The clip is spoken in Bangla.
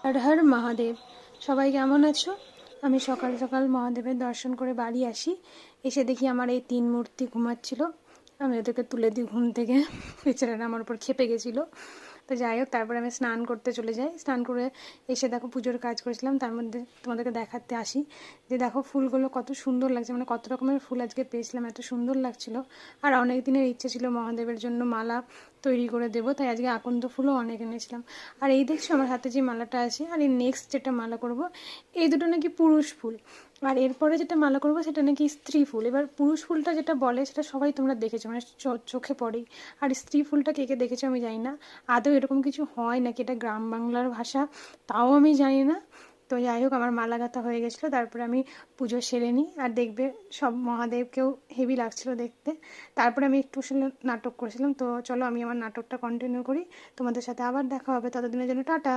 হর হর মহাদেব। সবাই কেমন আছো? আমি সকাল সকাল মহাদেবের দর্শন করে বাড়ি আসি। এসে দেখি আমার এই তিন মূর্তি ঘুমাচ্ছিল। আমি ওদেরকে তুলে দিই ঘুম থেকে। বেচারারা আমার উপর খেপে গেছিলো। তো যাই হোক, তারপরে আমি স্নান করতে চলে যাই। স্নান করে এসে দেখো পুজোর কাজ করেছিলাম, তার মধ্যে তোমাদেরকে দেখাতে আসি যে দেখো ফুলগুলো কত সুন্দর লাগছে, মানে কত রকমের ফুল আজকে পেয়েছিলাম, এত সুন্দর লাগছিল। আর অনেক দিনের ইচ্ছে ছিল মহাদেবের জন্য মালা তৈরি করে দেবো, তাই আজকে আকন্দ ফুলও অনেক এনেছিলাম। আর এই দেখছো আমার হাতে যে মালাটা আছে, আর এই নেক্সট যেটা মালা করব, এই দুটো নাকি পুরুষ ফুল। আর এরপরে যেটা মালা করবো সেটা নাকি স্ত্রী ফুল। এবার পুরুষ ফুলটা যেটা বলে সেটা সবাই তোমরা দেখেছো, মানে চোখে পড়েই। আর স্ত্রী ফুলটা কে কে দেখেছো আমি জানি না, আদৌ এরকম কিছু হয় নাকি, এটা গ্রাম বাংলার ভাষা, তাও আমি জানি না। তো যাই হোক, আমার মালা গাঁথা হয়ে গেছিলো, তারপরে আমি পুজো সেরে নিই। আর দেখবে সব মহাদেবকেও হেভি লাগছিলো দেখতে। তারপরে আমি একটু নাটক করেছিলাম। তো চলো আমি আমার নাটকটা কন্টিনিউ করি, তোমাদের সাথে আবার দেখা হবে, ততদিনের জন্য টাটা।